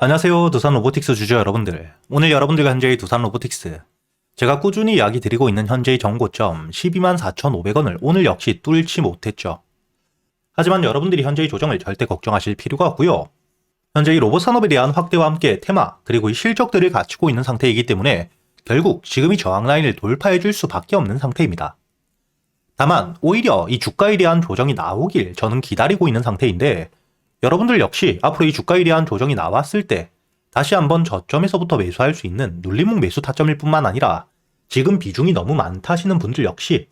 안녕하세요. 두산 로보틱스 주주 여러분들. 오늘 여러분들과 현재의 두산 로보틱스. 제가 꾸준히 이야기 드리고 있는 현재의 정고점 124,500원을 오늘 역시 뚫지 못했죠. 하지만 여러분들이 현재의 조정을 절대 걱정하실 필요가 없고요. 현재 이 로봇 산업에 대한 확대와 함께 테마 그리고 이 실적들을 갖추고 있는 상태이기 때문에 결국 지금 이 저항 라인을 돌파해 줄 수밖에 없는 상태입니다. 다만 오히려 이 주가에 대한 조정이 나오길 저는 기다리고 있는 상태인데 여러분들 역시 앞으로 이 주가에 대한 조정이 나왔을 때 다시 한번 저점에서부터 매수할 수 있는 눌림목 매수 타점일 뿐만 아니라 지금 비중이 너무 많다 하시는 분들 역시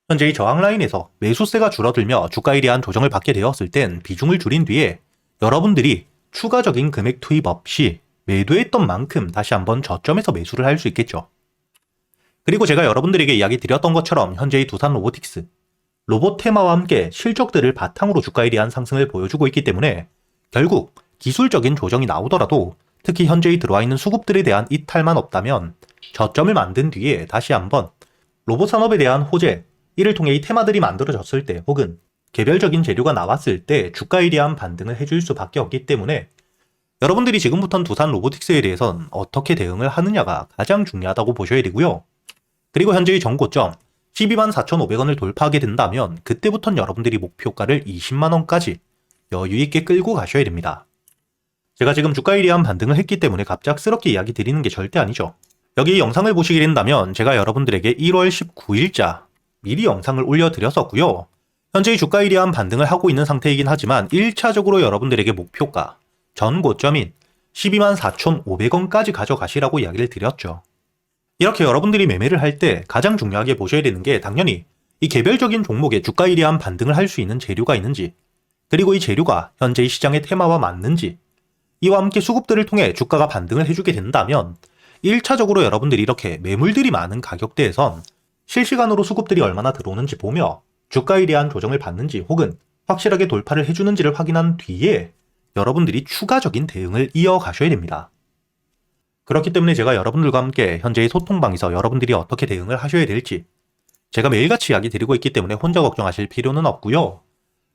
현재 이 저항 라인에서 매수세가 줄어들며 주가에 대한 조정을 받게 되었을 땐 비중을 줄인 뒤에 여러분들이 추가적인 금액 투입 없이 매도했던 만큼 다시 한번 저점에서 매수를 할 수 있겠죠. 그리고 제가 여러분들에게 이야기 드렸던 것처럼 현재의 두산 로보틱스 로봇 테마와 함께 실적들을 바탕으로 주가에 대한 상승을 보여주고 있기 때문에 결국 기술적인 조정이 나오더라도 특히 현재의 들어와 있는 수급들에 대한 이탈만 없다면 저점을 만든 뒤에 다시 한번 로봇 산업에 대한 호재, 이를 통해 이 테마들이 만들어졌을 때 혹은 개별적인 재료가 나왔을 때 주가에 대한 반등을 해줄 수밖에 없기 때문에 여러분들이 지금부터는 두산 로보틱스에 대해선 어떻게 대응을 하느냐가 가장 중요하다고 보셔야 되고요. 그리고 현재의 정고점 124,500원을 돌파하게 된다면 그때부터는 여러분들이 목표가를 20만원까지 여유있게 끌고 가셔야 됩니다. 제가 지금 주가에 대한 반등을 했기 때문에 갑작스럽게 이야기 드리는 게 절대 아니죠. 여기 영상을 보시게 된다면 제가 여러분들에게 1월 19일자 미리 영상을 올려드렸었고요. 현재의 주가에 대한 반등을 하고 있는 상태이긴 하지만 1차적으로 여러분들에게 목표가 전 고점인 124,500원까지 가져가시라고 이야기를 드렸죠. 이렇게 여러분들이 매매를 할 때 가장 중요하게 보셔야 되는 게 당연히 이 개별적인 종목에 주가에 대한 반등을 할 수 있는 재료가 있는지, 그리고 이 재료가 현재의 시장의 테마와 맞는지, 이와 함께 수급들을 통해 주가가 반등을 해주게 된다면 1차적으로 여러분들이 이렇게 매물들이 많은 가격대에선 실시간으로 수급들이 얼마나 들어오는지 보며 주가에 대한 조정을 받는지 혹은 확실하게 돌파를 해주는지를 확인한 뒤에 여러분들이 추가적인 대응을 이어가셔야 됩니다. 그렇기 때문에 제가 여러분들과 함께 현재의 소통방에서 여러분들이 어떻게 대응을 하셔야 될지 제가 매일같이 이야기 드리고 있기 때문에 혼자 걱정하실 필요는 없고요.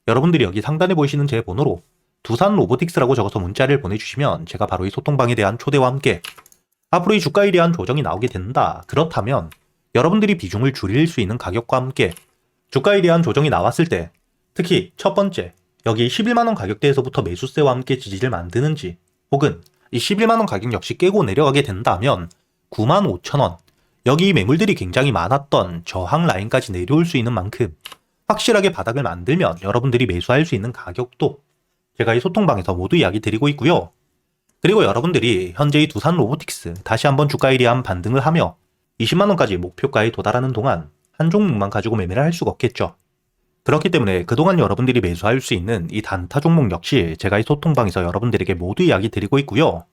여러분들이 여기 상단에 보이시는 제 번호로 두산 로보틱스라고 적어서 문자를 보내주시면 제가 바로 이 소통방에 대한 초대와 함께 앞으로 이 주가에 대한 조정이 나오게 된다. 그렇다면 여러분들이 비중을 줄일 수 있는 가격과 함께 주가에 대한 조정이 나왔을 때 특히 첫 번째 여기 11만원 가격대에서부터 매수세와 함께 지지를 만드는지 혹은 이 11만원 가격 역시 깨고 내려가게 된다면 95,000원 여기 매물들이 굉장히 많았던 저항 라인까지 내려올 수 있는 만큼 확실하게 바닥을 만들면 여러분들이 매수할 수 있는 가격도 제가 이 소통방에서 모두 이야기 드리고 있고요. 그리고 여러분들이 현재의 두산 로보틱스 다시 한번 주가에 대한 반등을 하며 20만원까지 목표가에 도달하는 동안 한 종목만 가지고 매매를 할 수가 없겠죠. 그렇기 때문에 그동안 여러분들이 매수할 수 있는 이 단타 종목 역시 제가 이 소통방에서 여러분들에게 모두 이야기 드리고 있고요.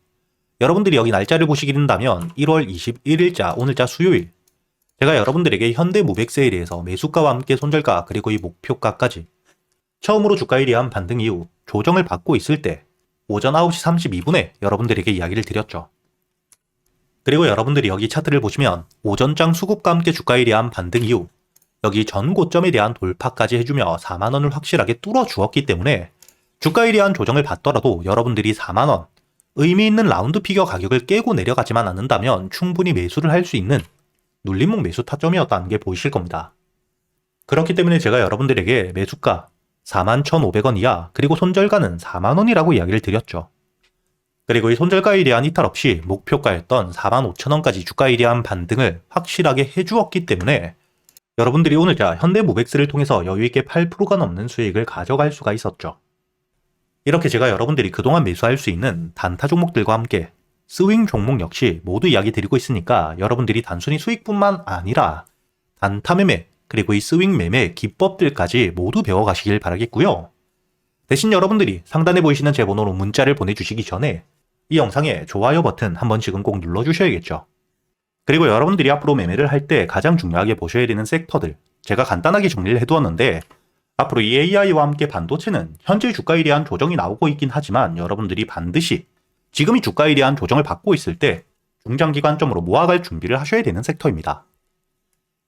여러분들이 여기 날짜를 보시게 된다면 1월 21일자 오늘자 수요일 제가 여러분들에게 현대무백세에 대해서 매수가와 함께 손절가 그리고 이 목표가까지 처음으로 주가에 대한 반등 이후 조정을 받고 있을 때 오전 9시 32분에 여러분들에게 이야기를 드렸죠. 그리고 여러분들이 여기 차트를 보시면 오전장 수급과 함께 주가에 대한 반등 이후 여기 전 고점에 대한 돌파까지 해주며 4만원을 확실하게 뚫어 주었기 때문에 주가에 대한 조정을 받더라도 여러분들이 4만원 의미 있는 라운드 피겨 가격을 깨고 내려가지만 않는다면 충분히 매수를 할 수 있는 눌림목 매수 타점이었다는 게 보이실 겁니다. 그렇기 때문에 제가 여러분들에게 매수가 41,500원 이하 그리고 손절가는 4만원이라고 이야기를 드렸죠. 그리고 이 손절가에 대한 이탈 없이 목표가였던 45,000원까지 주가에 대한 반등을 확실하게 해주었기 때문에 여러분들이 오늘자 현대무백스를 통해서 여유있게 8%가 넘는 수익을 가져갈 수가 있었죠. 이렇게 제가 여러분들이 그동안 매수할 수 있는 단타 종목들과 함께 스윙 종목 역시 모두 이야기 드리고 있으니까 여러분들이 단순히 수익뿐만 아니라 단타 매매 그리고 이 스윙 매매 기법들까지 모두 배워가시길 바라겠고요. 대신 여러분들이 상단에 보이시는 제 번호로 문자를 보내주시기 전에 이 영상에 좋아요 버튼 한번 지금 꼭 눌러주셔야겠죠. 그리고 여러분들이 앞으로 매매를 할 때 가장 중요하게 보셔야 되는 섹터들 제가 간단하게 정리를 해두었는데 앞으로 이 AI와 함께 반도체는 현재 주가에 대한 조정이 나오고 있긴 하지만 여러분들이 반드시 지금 이 주가에 대한 조정을 받고 있을 때 중장기관점으로 모아갈 준비를 하셔야 되는 섹터입니다.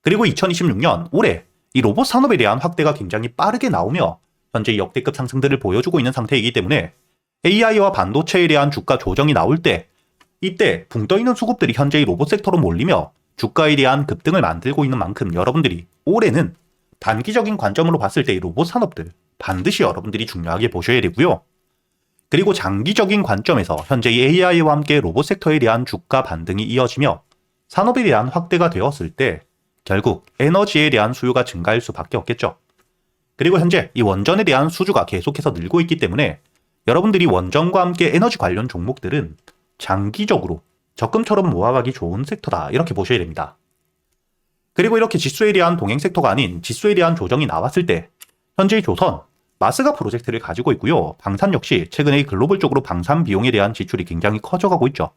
그리고 2026년 올해 이 로봇 산업에 대한 확대가 굉장히 빠르게 나오며 현재 역대급 상승들을 보여주고 있는 상태이기 때문에 AI와 반도체에 대한 주가 조정이 나올 때 이때 붕 떠있는 수급들이 현재의 로봇 섹터로 몰리며 주가에 대한 급등을 만들고 있는 만큼 여러분들이 올해는 단기적인 관점으로 봤을 때 이 로봇 산업들 반드시 여러분들이 중요하게 보셔야 되고요. 그리고 장기적인 관점에서 현재의 AI와 함께 로봇 섹터에 대한 주가 반등이 이어지며 산업에 대한 확대가 되었을 때 결국 에너지에 대한 수요가 증가할 수밖에 없겠죠. 그리고 현재 이 원전에 대한 수주가 계속해서 늘고 있기 때문에 여러분들이 원전과 함께 에너지 관련 종목들은 장기적으로 적금처럼 모아가기 좋은 섹터다 이렇게 보셔야 됩니다. 그리고 이렇게 지수에 대한 동행 섹터가 아닌 지수에 대한 조정이 나왔을 때 현재의 조선, 마스가 프로젝트를 가지고 있고요. 방산 역시 최근에 글로벌적으로 방산 비용에 대한 지출이 굉장히 커져가고 있죠.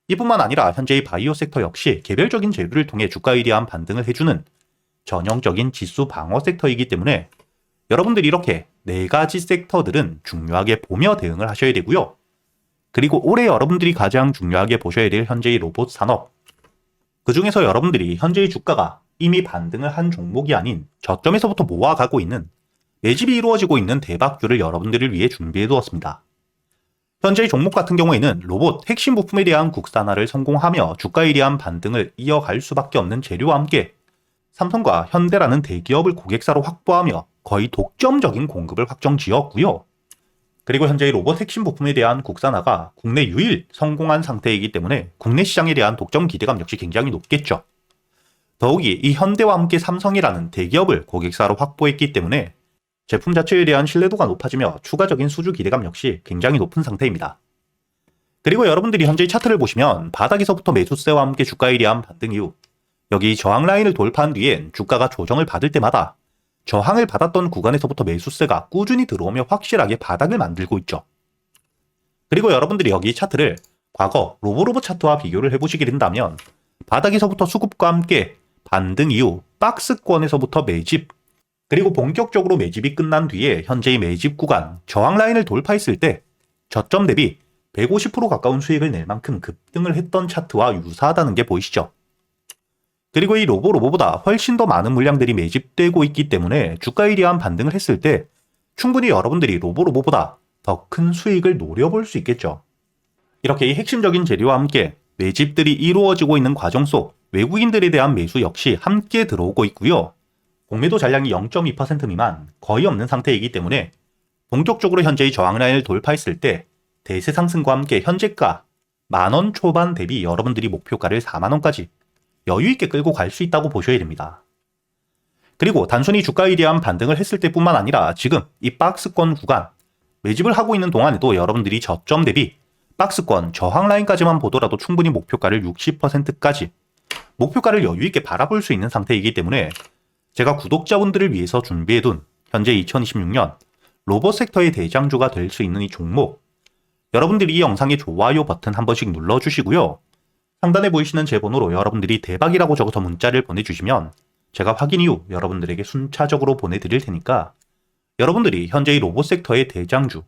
이뿐만 아니라 현재의 바이오 섹터 역시 개별적인 재료를 통해 주가에 대한 반등을 해주는 전형적인 지수 방어 섹터이기 때문에 여러분들이 이렇게 4가지 섹터들은 중요하게 보며 대응을 하셔야 되고요. 그리고 올해 여러분들이 가장 중요하게 보셔야 될 현재의 로봇 산업, 그 중에서 여러분들이 현재의 주가가 이미 반등을 한 종목이 아닌 저점에서부터 모아가고 있는 매집이 이루어지고 있는 대박주를 여러분들을 위해 준비해 두었습니다. 현재의 종목 같은 경우에는 로봇 핵심 부품에 대한 국산화를 성공하며 주가에 대한 반등을 이어갈 수밖에 없는 재료와 함께 삼성과 현대라는 대기업을 고객사로 확보하며 거의 독점적인 공급을 확정 지었고요. 그리고 현재의 로봇 핵심 부품에 대한 국산화가 국내 유일 성공한 상태이기 때문에 국내 시장에 대한 독점 기대감 역시 굉장히 높겠죠. 더욱이 이 현대와 함께 삼성이라는 대기업을 고객사로 확보했기 때문에 제품 자체에 대한 신뢰도가 높아지며 추가적인 수주 기대감 역시 굉장히 높은 상태입니다. 그리고 여러분들이 현재의 차트를 보시면 바닥에서부터 매수세와 함께 주가에 대한 반등 이후 여기 저항 라인을 돌파한 뒤엔 주가가 조정을 받을 때마다 저항을 받았던 구간에서부터 매수세가 꾸준히 들어오며 확실하게 바닥을 만들고 있죠. 그리고 여러분들이 여기 차트를 과거 로보로봇 차트와 비교를 해보시게 된다면 바닥에서부터 수급과 함께 반등 이후 박스권에서부터 매집, 그리고 본격적으로 매집이 끝난 뒤에 현재의 매집 구간 저항 라인을 돌파했을 때 저점 대비 150% 가까운 수익을 낼 만큼 급등을 했던 차트와 유사하다는 게 보이시죠? 그리고 이 로보보다 훨씬 더 많은 물량들이 매집되고 있기 때문에 주가에 대한 반등을 했을 때 충분히 여러분들이 로보보다 더 큰 수익을 노려볼 수 있겠죠. 이렇게 이 핵심적인 재료와 함께 매집들이 이루어지고 있는 과정 속 외국인들에 대한 매수 역시 함께 들어오고 있고요. 공매도 잔량이 0.2% 미만 거의 없는 상태이기 때문에 본격적으로 현재의 저항 라인을 돌파했을 때 대세 상승과 함께 현재가 만원 초반 대비 여러분들이 목표가를 4만원까지 여유있게 끌고 갈 수 있다고 보셔야 됩니다. 그리고 단순히 주가에 대한 반등을 했을 때뿐만 아니라 지금 이 박스권 구간 매집을 하고 있는 동안에도 여러분들이 저점 대비 박스권 저항 라인까지만 보더라도 충분히 목표가를 60%까지 목표가를 여유있게 바라볼 수 있는 상태이기 때문에 제가 구독자분들을 위해서 준비해둔 현재 2026년 로봇 섹터의 대장주가 될 수 있는 이 종목, 여러분들이 이 영상의 좋아요 버튼 한 번씩 눌러주시고요. 상단에 보이시는 제 번호로 여러분들이 대박이라고 적어서 문자를 보내주시면 제가 확인 이후 여러분들에게 순차적으로 보내드릴 테니까 여러분들이 현재의 로봇 섹터의 대장주,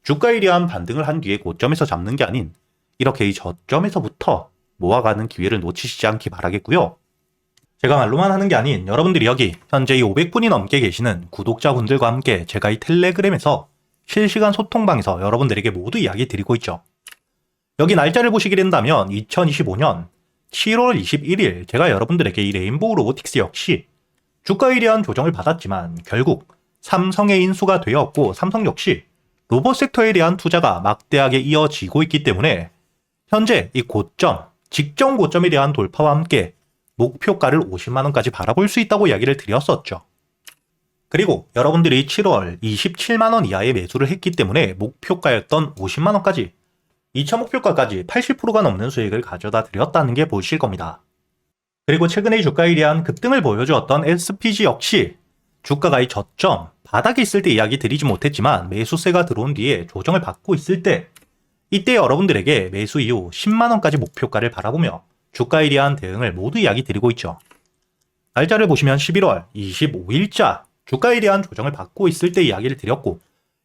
주가에 대한 반등을 한 뒤에 고점에서 잡는 게 아닌 이렇게 이 저점에서부터 모아가는 기회를 놓치시지 않기 바라겠고요. 제가 말로만 하는 게 아닌 여러분들이 여기 현재 이 500분이 넘게 계시는 구독자분들과 함께 제가 이 텔레그램에서 실시간 소통방에서 여러분들에게 모두 이야기 드리고 있죠. 여기 날짜를 보시게 된다면 2025년 7월 21일 제가 여러분들에게 이 레인보우 로보틱스 역시 주가에 대한 조정을 받았지만 결국 삼성의 인수가 되었고 삼성 역시 로봇 섹터에 대한 투자가 막대하게 이어지고 있기 때문에 현재 이 고점, 직전 고점에 대한 돌파와 함께 목표가를 50만원까지 바라볼 수 있다고 이야기를 드렸었죠. 그리고 여러분들이 7월 27만원 이하의 매수를 했기 때문에 목표가였던 50만원까지 2차 목표가까지 80%가 넘는 수익을 가져다 드렸다는 게 보이실 겁니다. 그리고 최근의 주가에 대한 급등을 보여주었던 SPG 역시 주가가 이 저점, 바닥에 있을 때 이야기 드리지 못했지만 매수세가 들어온 뒤에 조정을 받고 있을 때 이때 여러분들에게 매수 이후 10만원까지 목표가를 바라보며 주가에 대한 대응을 모두 이야기 드리고 있죠. 날짜를 보시면 11월 25일자 주가에 대한 조정을 받고 있을 때 이야기를 드렸고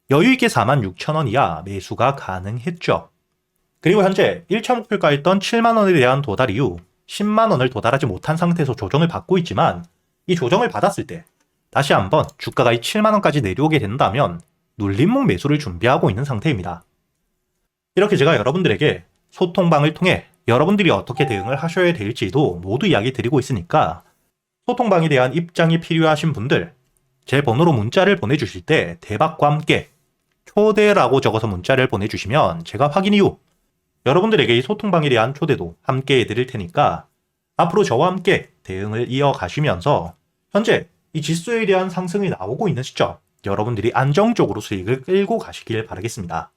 여유있게 46,000원 이하 매수가 가능했죠. 그리고 현재 1차 목표가였던 7만원에 대한 도달 이후 10만원을 도달하지 못한 상태에서 조정을 받고 있지만 이 조정을 받았을 때 다시 한번 주가가 이 7만원까지 내려오게 된다면 눌림목 매수를 준비하고 있는 상태입니다. 이렇게 제가 여러분들에게 소통방을 통해 여러분들이 어떻게 대응을 하셔야 될지도 모두 이야기 드리고 있으니까 소통방에 대한 입장이 필요하신 분들 제 번호로 문자를 보내주실 때 대박과 함께 초대라고 적어서 문자를 보내주시면 제가 확인 이후 여러분들에게 이 소통방에 대한 초대도 함께 해드릴 테니까 앞으로 저와 함께 대응을 이어가시면서 현재 이 지수에 대한 상승이 나오고 있는 시점 여러분들이 안정적으로 수익을 끌고 가시길 바라겠습니다.